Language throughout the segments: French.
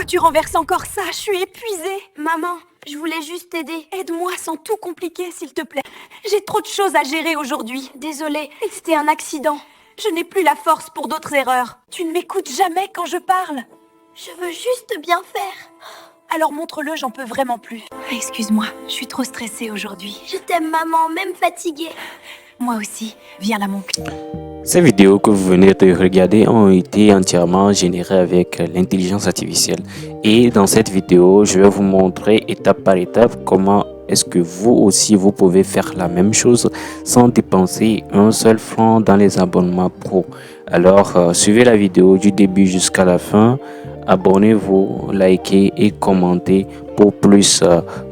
tu renverses encore ça? Je suis épuisée. Maman, je voulais juste t'aider. Aide-moi sans tout compliquer, s'il te plaît. J'ai trop de choses à gérer aujourd'hui. Désolée, c'était un accident. Je n'ai plus la force pour d'autres erreurs. Tu ne m'écoutes jamais quand je parle. Je veux juste bien faire. Alors montre-le, j'en peux vraiment plus. Excuse-moi, je suis trop stressée aujourd'hui. Je t'aime, maman, même fatiguée. Moi aussi. Viens là, mon cul. Ces vidéos que vous venez de regarder ont été entièrement générées avec l'intelligence artificielle. Et dans cette vidéo, je vais vous montrer étape par étape comment est-ce que vous aussi vous pouvez faire la même chose sans dépenser un seul franc dans les abonnements pro. Alors, suivez la vidéo du début jusqu'à la fin. Abonnez-vous, likez et commentez pour plus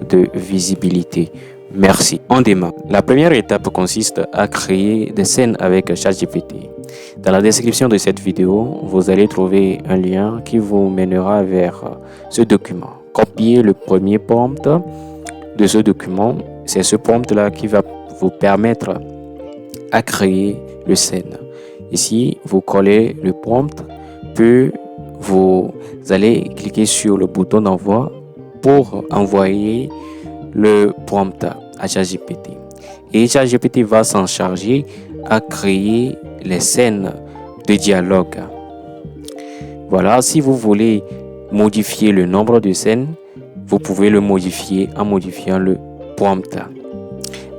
de visibilité. Merci. On démarre. La première étape consiste à créer des scènes avec ChatGPT. Dans la description de cette vidéo, vous allez trouver un lien qui vous mènera vers ce document. Copiez le premier prompt de ce document. C'est ce prompt-là qui va vous permettre à créer le scène. Ici, vous collez le prompt, puis vous allez cliquer sur le bouton d'envoi pour envoyer le prompt à ChatGPT. Et ChatGPT va s'en charger à créer les scènes de dialogue. Voilà, si vous voulez modifier le nombre de scènes, vous pouvez le modifier en modifiant le prompt.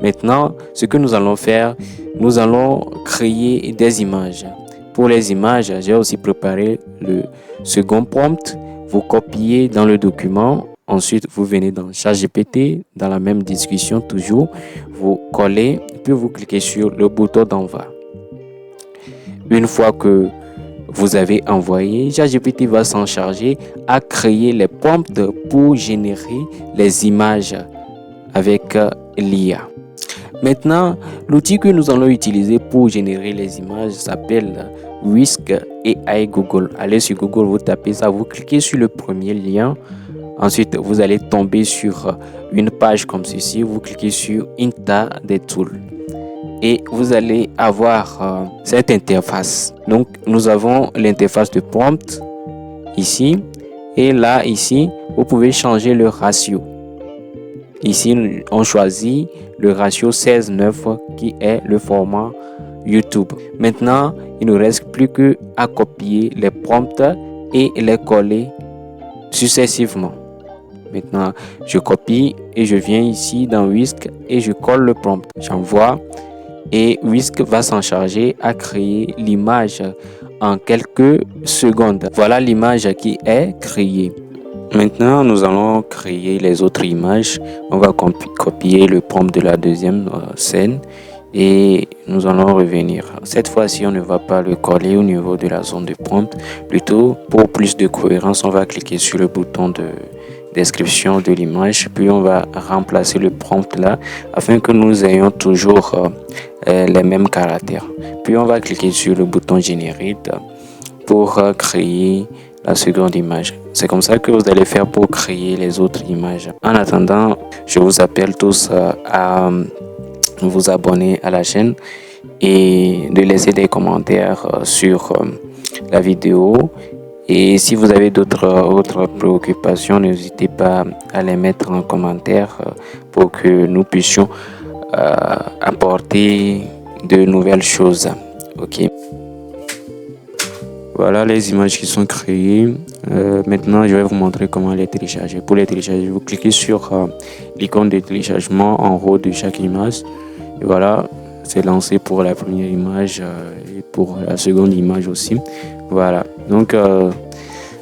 Maintenant, ce que nous allons faire, nous allons créer des images. Pour les images, j'ai aussi préparé le second prompt. Vous copiez dans le document. Ensuite, vous venez dans ChatGPT, dans la même discussion toujours. Vous collez, puis vous cliquez sur le bouton d'envoi. Une fois que vous avez envoyé, ChatGPT va s'en charger à créer les prompts pour générer les images avec l'IA. Maintenant, l'outil que nous allons utiliser pour générer les images s'appelle Whisk AI Google. Allez sur Google, vous tapez ça, vous cliquez sur le premier lien. Ensuite, vous allez tomber sur une page comme ceci. Vous cliquez sur Inta des tools. Et vous allez avoir cette interface. Donc, nous avons l'interface de prompt ici. Et là, ici, vous pouvez changer le ratio. Ici, on choisit le ratio 16:9 qui est le format YouTube. Maintenant, il ne nous reste plus qu'à copier les prompts et les coller successivement. Maintenant, je copie et je viens ici dans Whisk et je colle le prompt. J'envoie et Whisk va s'en charger à créer l'image en quelques secondes. Voilà l'image qui est créée. Maintenant, nous allons créer les autres images. On va copier le prompt de la deuxième scène et nous allons revenir. Cette fois-ci, on ne va pas le coller au niveau de la zone de prompt. Plutôt, pour plus de cohérence, on va cliquer sur le bouton de description de l'image, puis on va remplacer le prompt là afin que nous ayons toujours les mêmes caractères. Puis on va cliquer sur le bouton Generate pour créer la seconde image. C'est comme ça que vous allez faire pour créer les autres images. En attendant, je vous appelle tous à vous abonner à la chaîne et de laisser des commentaires sur la vidéo. Et si vous avez autres préoccupations, n'hésitez pas à les mettre en commentaire pour que nous puissions apporter de nouvelles choses. Ok. Voilà les images qui sont créées. Maintenant, je vais vous montrer comment les télécharger. Pour les télécharger, vous cliquez sur l'icône de téléchargement en haut de chaque image. Et voilà, c'est lancé pour la première image et pour la seconde image aussi. Voilà. Donc,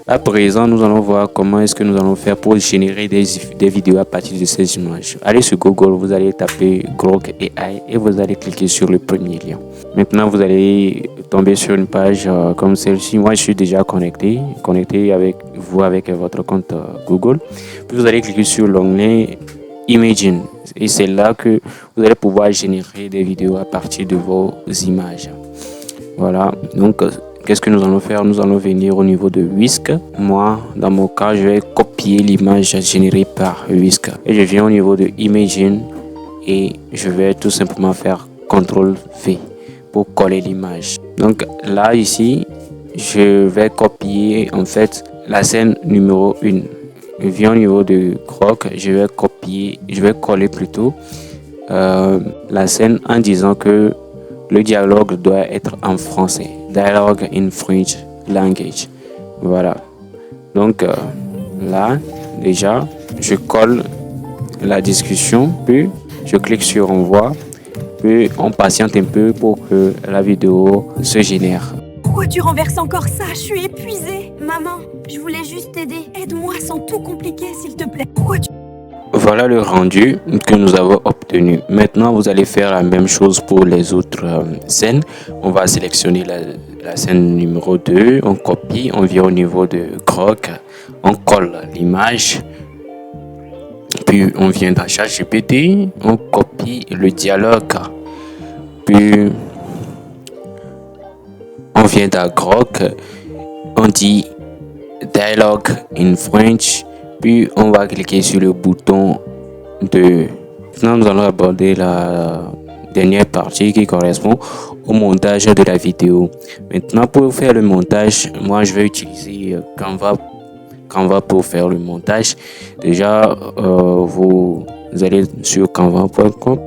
à présent, nous allons voir comment est-ce que nous allons faire pour générer des vidéos à partir de ces images. Allez sur Google, vous allez taper Grok AI et vous allez cliquer sur le premier lien. Maintenant, vous allez tomber sur une page comme celle-ci. Moi, je suis déjà connecté avec vous avec votre compte Google. Puis vous allez cliquer sur l'onglet Imagine. Et c'est là que vous allez pouvoir générer des vidéos à partir de vos images. Voilà. Donc, qu'est-ce que nous allons faire? Nous allons venir au niveau de Whisk. Moi, dans mon cas, je vais copier l'image générée par Whisk. Et je viens au niveau de Imagine et je vais tout simplement faire CTRL-V pour coller l'image. Donc là, ici, je vais copier en fait la scène numéro 1. Je viens au niveau de Grok, je vais coller plutôt la scène en disant que le dialogue doit être en français. Dialogue in French language. Voilà. Donc là, déjà, je colle la discussion, puis je clique sur envoi, puis on patiente un peu pour que la vidéo se génère. Pourquoi tu renverses encore ça? Je suis épuisée. Maman, je voulais juste t'aider. Aide-moi sans tout compliquer, s'il te plaît. Pourquoi tu... Voilà le rendu que nous avons obtenu. Maintenant, vous allez faire la même chose pour les autres scènes. On va sélectionner la scène numéro 2. On copie, on vient au niveau de Grok. On colle l'image. Puis, on vient dans ChatGPT. On copie le dialogue. Puis, on vient dans Grok. On dit Dialogue in French. Puis on va cliquer sur le bouton de... Maintenant, nous allons aborder la dernière partie qui correspond au montage de la vidéo. Maintenant, pour faire le montage, moi je vais utiliser Canva pour faire le montage. Déjà, vous allez sur canva.com,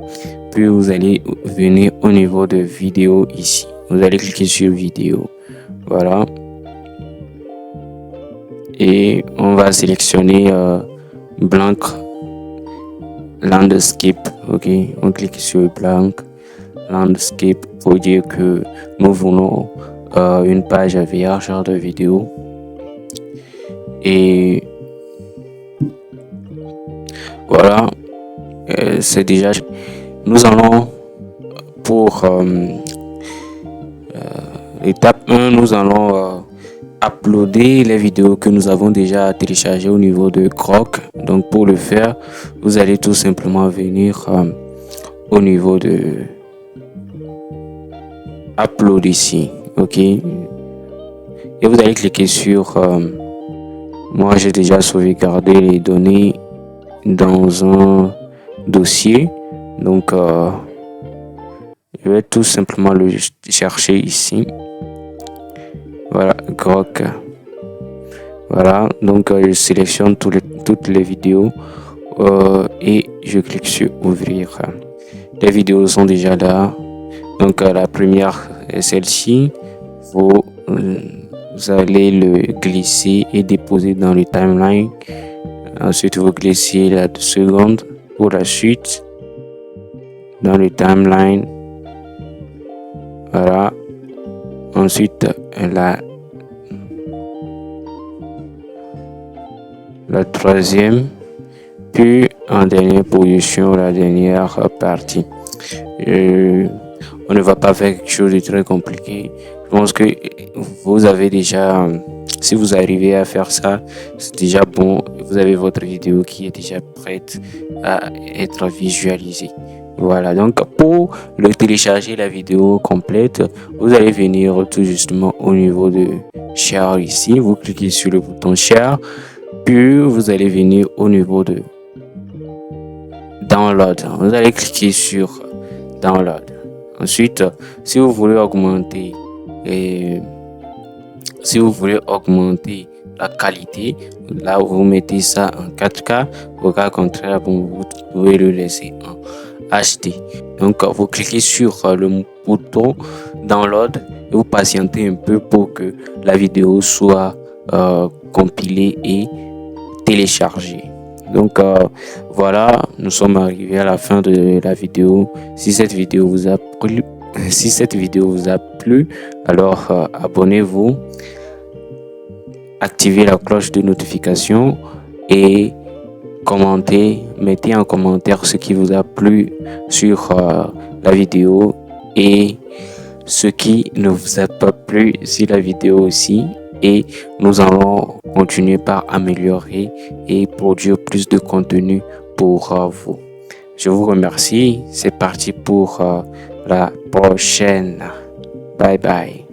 puis vous allez venir au niveau de vidéo ici. Vous allez cliquer sur vidéo. Voilà. Et on va sélectionner blank landscape. Ok, on clique sur blank landscape pour dire que nous voulons une page vierge de vidéo. Et voilà, c'est déjà. Nous allons pour l'étape 1, nous allons uploader les vidéos que nous avons déjà téléchargées au niveau de Grok. Donc pour le faire, vous allez tout simplement venir au niveau de upload ici, ok, et vous allez cliquer sur moi j'ai déjà sauvegardé les données dans un dossier, donc je vais tout simplement le chercher ici. Voilà, Grok. Voilà, donc je sélectionne toutes les vidéos et je clique sur ouvrir. Les vidéos sont déjà là. Donc la première est celle-ci. Vous allez le glisser et déposer dans le timeline. Ensuite, vous glissez la seconde pour la suite dans le timeline. Voilà. Ensuite, la troisième, puis en dernière position, la dernière partie. On ne va pas faire quelque chose de très compliqué. Je pense que vous avez déjà, si vous arrivez à faire ça, c'est déjà bon. Vous avez votre vidéo qui est déjà prête à être visualisée. Voilà, donc pour le télécharger la vidéo complète, vous allez venir tout justement au niveau de Share ici. Vous cliquez sur le bouton Share, puis vous allez venir au niveau de Download. Vous allez cliquer sur Download. Ensuite, si vous voulez augmenter la qualité, là vous mettez ça en 4K. Au cas contraire, vous pouvez le laisser en HD. Donc vous cliquez sur le bouton download et vous patientez un peu pour que la vidéo soit compilée et téléchargée. Donc voilà, nous sommes arrivés à la fin de la vidéo. Si cette vidéo vous a plu, alors abonnez-vous, activez la cloche de notification et commentez, mettez en commentaire ce qui vous a plu sur la vidéo et ce qui ne vous a pas plu sur la vidéo aussi. Et nous allons continuer par améliorer et produire plus de contenu pour vous. Je vous remercie. C'est parti pour la prochaine. Bye bye.